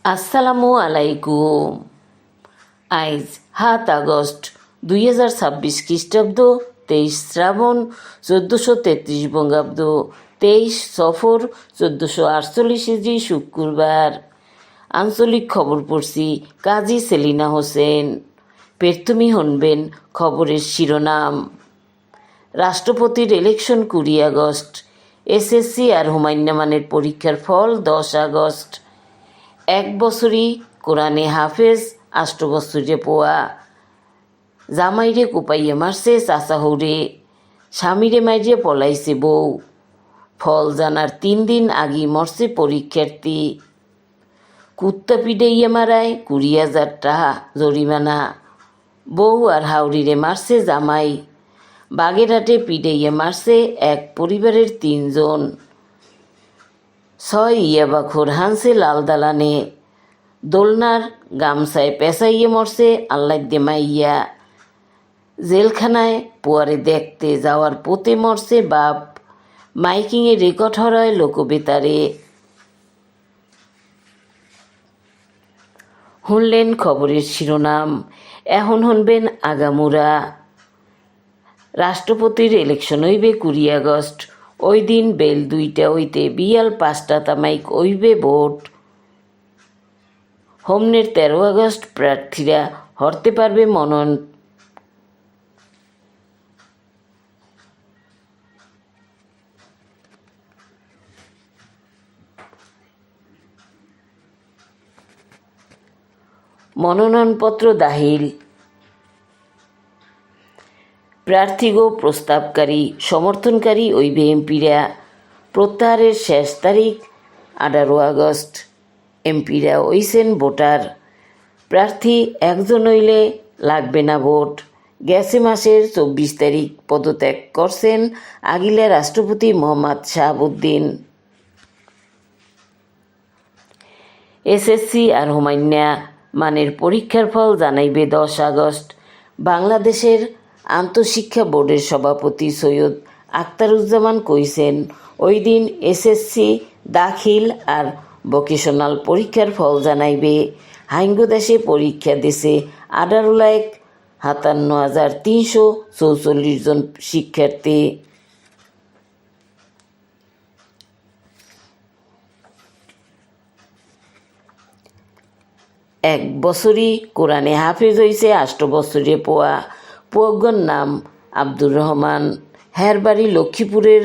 আসসালামু আলাইকুম। আইজ 7 আগস্ট 2026 খ্রিস্টাব্দ, 23 শ্রাবণ 1433 বঙ্গাব্দ, 23 সফর 1448 হিজরি, শুক্রবার। আঞ্চলিক খবর পড়ছি কাজী সেলিনা হোসেন। প্রথমেই শুনবেন খবরের শিরোনাম। রাষ্ট্রপতির ইলেকশন 20 আগস্ট। এসএসসি আর হুমায়ুন্নামানের পরীক্ষার ফল 10 আগস্ট। 1 বছরই কোরআনে হাফেজ, 8 বছরে পোয়া। জামাইরে কোপাইয়ে মারছে চাচা হৌরে, স্বামীরে মাইরে পলাইছে বউ। ফল জানার 3 দিন আগেই মরছে পরীক্ষার্থী। কুত্তা পিডাইয়া মারায় 20,000 টাকা জরিমানা। বউ আর হাওড়িরে মারছে জামাই। বাগেরহাটে পিডাইয়া মারছে এক পরিবারের 3 জন। 6 ইয়াবাখোর হানছে লাল দালানে। দোলনার গামছায় পেঁচাইয়ে মরছে আল্লাদ্দে মাইয়া। জেলখানায় পুয়ারে দেখতে যাওয়ার পথে মরছে বাপ। মাইকিংয়ে রেকর্ড হরায় লোকবেতারে। শুনলেন খবরের শিরোনাম, এখন শুনবেন আগামুরা। রাষ্ট্রপতির ইলেকশন হইবে 20 আগস্ট। ওই দিন বেল 2টা হইতে বিয়াল 5টা তামাইক হইবে ভোট। হোমনের 13 আগস্ট প্রার্থীরা হরতে পারবে মনোনয়নপত্র দাখিল। প্রার্থীগো প্রস্তাবকারী সমর্থনকারী হইবে এমপিরা। প্রত্যাহারের শেষ তারিখ 18 আগস্ট। এমপিরা হইছেন ভোটার। প্রার্থী একজন হইলে লাগবে না ভোট। গেছে মাসের 24 তারিখ পদত্যাগ করছেন আগিলা রাষ্ট্রপতি মোহাম্মদ শাহাবুদ্দিন। এসএসসি আর হুমায়ুন্নামানের পরীক্ষার ফল জানাইবে 10 আগস্ট। বাংলাদেশের আন্তঃশিক্ষা বোর্ডের সভাপতি সৈয়দ আখতারুজ্জামান কইছেন, ওই দিন এসএসসি দাখিল আর ভোকেশনাল পরীক্ষার ফল জানাইবে। হাইঙ্গদেশে পরীক্ষা দিছে 18,57,344 জন শিক্ষার্থী। এক বছরই কোরআনে হাফেজ হইছে 8 বছরে পোয়া। পোয়াগর নাম আব্দুর রহমান। হের বাড়ি লক্ষ্মীপুরের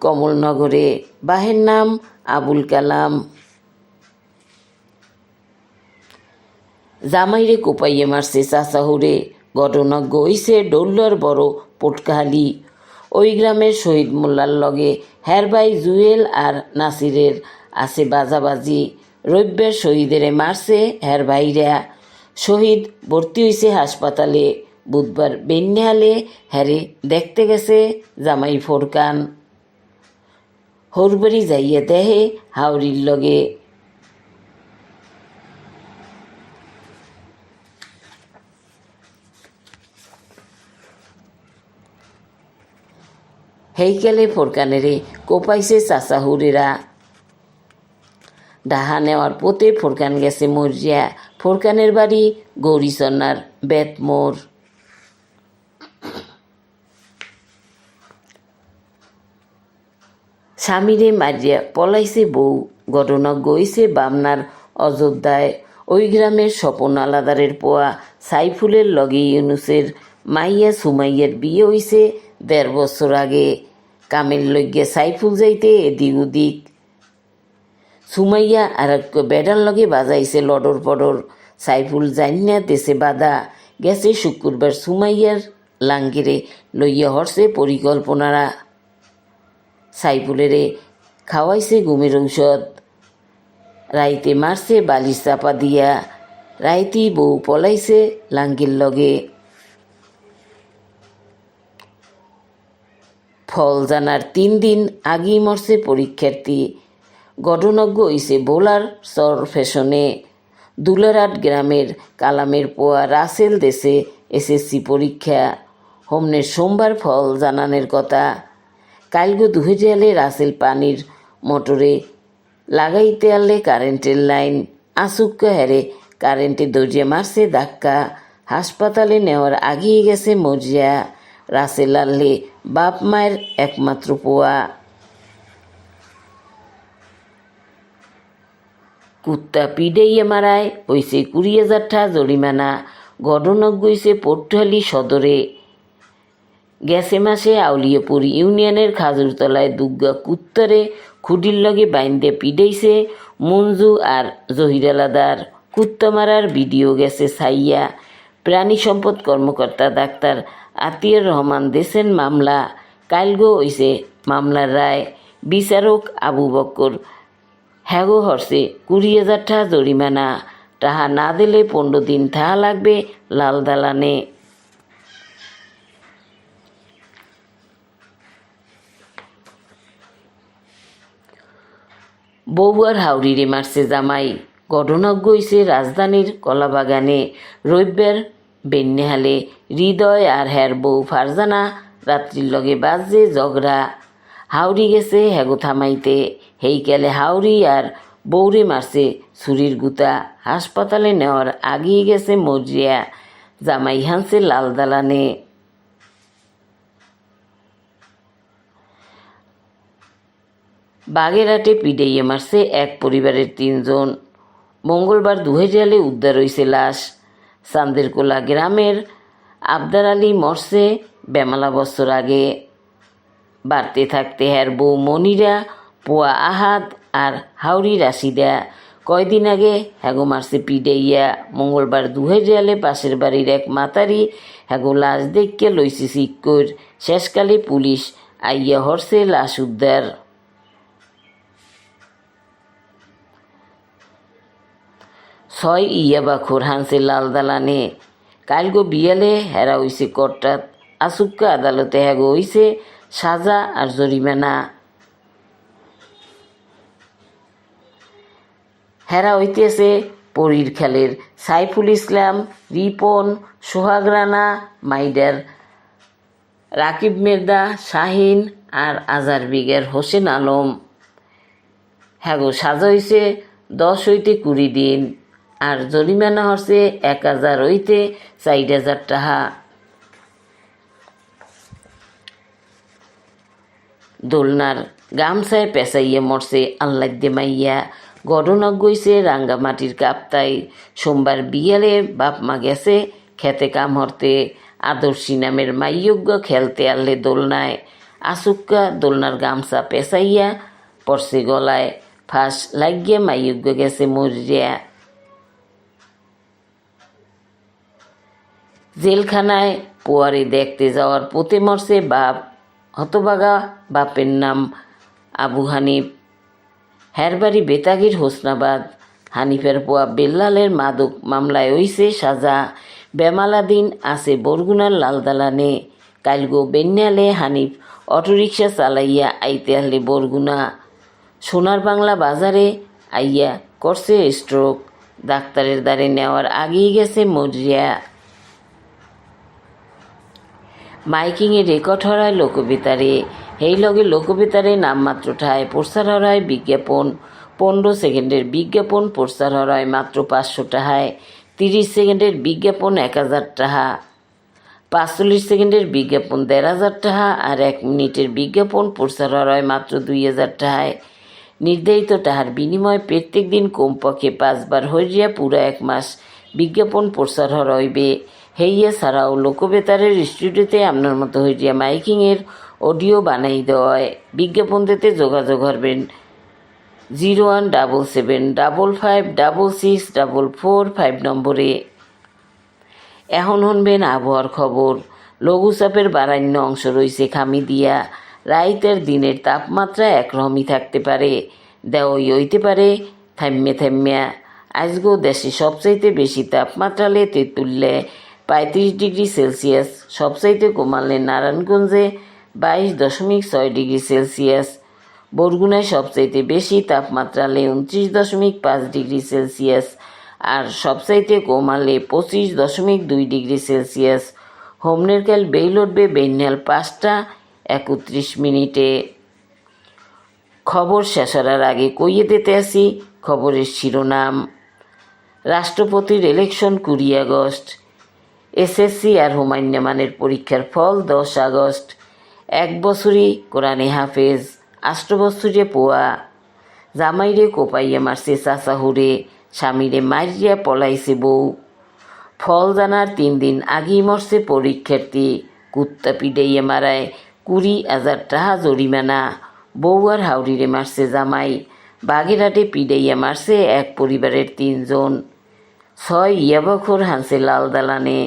কমলনগরে। বাহের নাম আবুল কালাম। জামাইরে কোপাইয়ে মারছে চাচা হুরে। ঘটনাজ্ঞ হইছে ডৌলার বড় পটকাহালি। ওই গ্রামের শহীদ মোল্লার লগে হের ভাই জুয়েল আর নাসিরের আছে বাজাবাজি। রবিবার শহীদেরে মারছে হের ভাইরা। শহীদ ভর্তি হইছে হাসপাতালে। বুধবার বেন্যাহালে হ্যারে দেখতে গেছে জামাই ফোরকান। হরবাড়ি যাইয়া দেহে হাওড়ির লগে। হেইকালে ফোরকানেরে কোপাইছে চাচা হুরেরা। ডাহা নেওয়ার পথে ফোরকান গেছে মরিয়া। ফোরকানের বাড়ি গৌরীচন্নার বেতমোর। স্বামীরে মারিয়া পলাইছে বউ। ঘটনাজ্ঞ হইছে বামনার অযোধ্যায়। ওই গ্রামের স্বপন আলাদারের পোয়া সাইফুলের লগে ইউনুসের মাইয়া সুমাইয়ার বিয়ে হইছে 1.5 বছর আগে। কামের লইগে সাইফুল যাইতে এদিক ওদিক। সুমাইয়া আর এক বেডার লগে বাজাইছে লডর পডর। সাইফুল জানিয়া দেশে বাধা। গেছে শুক্রবার সুমাইয়ার লাঙ্গিরে লইয়া হরছে পরিকল্পনারা। সাইফুলেরে খাওয়াইছে ঘুমের ঔষধ। রাইতে মারছে বালিশ চাপা দিয়া। রাইতি বউ পলাইছে লাঙ্গির লগে। ফল জানার 3 দিন আগেই মরছে পরীক্ষার্থী। ঘটনাজ্ঞ হইছে বোলার চর ফ্যাশনে। দুলারহাট গ্রামের কালামের পোয়া রাসেল দেশে এসএসসি পরীক্ষা। হোমনের সোমবার ফল জানানের কথা। কালগো দুহেজালে রাসেল পানির মোটরে লাগাইতে আনলে কারেন্টের লাইন। আসুক্কা হেরে কারেন্টে দরজে মারছে ধাক্কা, হাসপাতালে নেওয়ার আগিয়ে গেছে মরিয়া, রাসেল আল্লে বাপ মায়ের একমাত্র পোয়া। কুত্তা পিডাইয়ে মারায় হইছে 20,000 টাকা জরিমানা, ঘটনা গইছে পটুয়াখালী সদরে। গেছে মাসে আউলিয়াপুর ইউনিয়নের খাজুরতলায় দুগ্গা কুত্তারে খুঁটির লগে বাইন্দে পিডাইছে মঞ্জু আর জহিরালাদার। কুত্তা মারার ভিডিও গেছে ছাইয়া। প্রাণী সম্পদ কর্মকর্তা ডাক্তার আতিয়ার রহমান দেশের মামলা। কালগো হইছে মামলার রায়। বিচারক আবু বক্কর হ্যাগো হরছে 20,000 টাকা জরিমানা, টাহা না দিলে 15 দিন থাকা লাগবে লাল দালানে। বউয়ার হাউরিরে মারছে জামাই, ঘটনা গইছে রাজধানীর কলাবাগানে। রবিবার বেন্নেহালে হৃদয় আর হ্যার বউ ফারজানা রাত্রির লগে বাজে ঝগড়া। হাউরি গেছে হ্যাগো থামাইতে, হেইকালে হাউরি আর বউরে মারছে ছুরির গুতা। হাসপাতালে নেওয়ার আগিয়ে গেছে মরিয়া, জামাই হানছে লাল দালানে। বাগেরহাটে পিডাইয়ে মারছে এক পরিবারের 3 জন। মঙ্গলবার দুহেরিয়ালে উদ্ধার হইছে লাশ। চান্দেরকোলা গ্রামের আবদার আলী মরছে বেমালা বছর আগে। বাড়তে থাকতে হ্যার বউ মনিরা, পোয়া আহাদ আর হাউরি রাশিদা কয়দিন আগে হ্যাগো মারছে পিডাইয়া। মঙ্গলবার দুহেরিয়ালে পাশের বাড়ির এক মাতারি হ্যাগো লাশ দেখকে লইছে চিক্কর। শেষকালে পুলিশ আইয়া হরছে লাশ উদ্ধার। 6 ইয়াবাখোর হানছে লাল দালানে। কালগো বিয়ালে হেরা হইছে কর্টাত। আসুক্কা আদালতে হ্যাগো হইছে সাজা আর জরিমানা। হেরা হইতেছে পরীর খেলের সাইফুল ইসলাম, রিপন, সোহাগ রানা, মাইডার, রাকিব মের্দা, শাহিন আর আজার বিগের হোসেন আলম। হ্যাগো সাজা হইছে 10 হইতে 20 দিন আর জরিমানা হচ্ছে 1000 হইতে 4000 টাকা। দোলনার গামছায় পেঁচাইয়া মরছে আল্লাদ্দে মাইয়া, ঘটনা গইছে রাঙ্গামাটির কাপ্তাই। সোমবার বিয়ালে বাপ মা গেছে খেতে কাম হরতে, আদর্শী নামের মাইয়জ্ঞ খেলতে আনলে দোলনায়। আসুক্কা দোলনার গামছা পেঁচাইয়া পড়ছে গলায়, ফাঁস লাগিয়ে মাইয়জ্ঞ গেছে মরিয়া। জেলখানায় পোয়ারে দেখতে যাওয়ার পথে মরছে বাপ, হতবাগা বাপের নাম আবু হানিফ, হ্যারবাড়ি বেতাগির হোসনাবাদ। হানিফের পোয়া বেল্লালের মাদক মামলায় হইছে সাজা, বেমালাদিন আছে বরগুনার লালদালানে। কালগো বেন্যালে হানিফ অটোরিকশা চালাইয়া আইতে আসলে বরগুনা, সোনার বাংলা বাজারে আইয়া করছে স্ট্রোক, ডাক্তারের দ্বারে নেওয়ার আগেই গেছে মরিয়া। মাইকিংয়ে রেকর্ড হরায় লোকবেতারে, এই লগে লোকবেতারে নামমাত্র ঠায় প্রচার হরায় বিজ্ঞাপন। 15 সেকেন্ডের বিজ্ঞাপন প্রচার হরায় মাত্র 500 টাকায়, 30 সেকেন্ডের বিজ্ঞাপন 1000 টাকা, 45 সেকেন্ডের বিজ্ঞাপন 1500 টাকা আর 1 মিনিটের বিজ্ঞাপন প্রচার হরায় মাত্র 2000 টাকায়। নির্ধারিত টাকার বিনিময়ে প্রত্যেক দিন কমপক্ষে 5 বার হইয়া পুরা 1 মাস বিজ্ঞাপন প্রচার হরা হইবে। হেইয়া ছাড়াও লোকবেতারের স্টুডিওতে আপনার মতো হইয়া মাইকিংয়ের অডিও বানাই দেওয়ায়। বিজ্ঞাপন দিতে যোগাযোগ করবেন 0177555644 নম্বরে। এখন শুনবেন আবহাওয়ার খবর। লঘুচাপের বারান্য অংশ রয়েছে খামি দিয়া, রাইতের দিনের তাপমাত্রা একরকমই থাকতে পারে, দেওয়াই হইতে পারে থাম্যা। আজগো দেশে সবচাইতে বেশি তাপমাত্রা লে তেঁতুল্যে 35 ডিগ্রি সেলসিয়াস, সবচাইতে কমালে নারায়ণগঞ্জে 22.6 ডিগ্রি সেলসিয়াস, বরগুনায় সবচাইতে বেশি তাপমাত্রা লে 29.5 ডিগ্রি সেলসিয়াস আর সবচাইতে কমালে 25.2 ডিগ্রি সেলসিয়াস। হোমনের কাল বেইল উঠবে বেন্যাল 5টা 31 মিনিটে। খবর শেষ হওয়ার আগে কইয়ে দিতে আসি খবরের শিরোনাম। রাষ্ট্রপতির ইলেকশন 20 আগস্ট, এসএসসি আর হুমায়ুন্নামানের পরীক্ষার ফল 10 আগস্ট, 1 বছরই কোরআনে হাফেজ, 8 বছরে পোয়া, জামাইরে কোপাইয়া মারছে চাচাহুরে, স্বামীরে মারিয়া পলাইছে বউ, ফল জানার 3 দিন আগেই মরছে পরীক্ষার্থী, কুত্তা পিডাইয়া মারায় 20,000 টাকা জরিমানা, বউ আর হাউরিরে মারছে জামাই, বাগেরহাটে পিডাইয়া মারছে এক পরিবারের 3 জন, 6 ইয়াবাখোর হানছে লাল দালানে।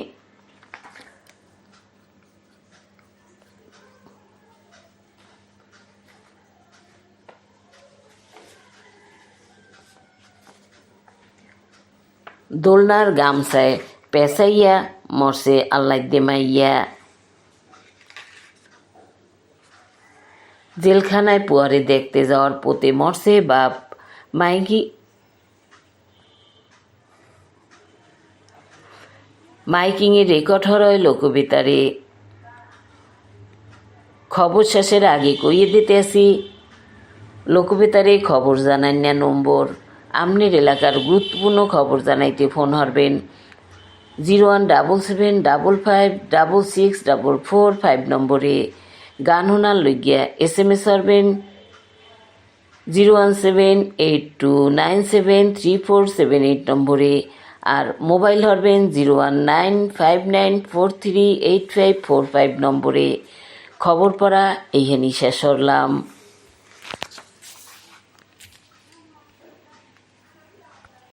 দোলনার গামছায় পেঁচাইয়া মরছে আল্লাইদে মাইয়া, জেলখানায় পুয়ারে দেখতে যাওয়ার পোতে মরছে বাপ, মাইকিংয়ে রেকর্ড হরয় লোকবেতারে। খবর শেষের আগে কইয়ে দিতে আসি, লোকবেতারে খবর জানান না নম্বর। আমনের এলাকার গুরুত্বপূর্ণ খবর জানাইতে ফোন হরবেন 0177555644 নম্বরে। গান হোনার লইগিয়া SMS হরবেন 01782973478 নম্বরে। আর মোবাইল হরবেন 01959438545 নম্বরে। খবর পড়া এইখানেই শেষ হরলাম।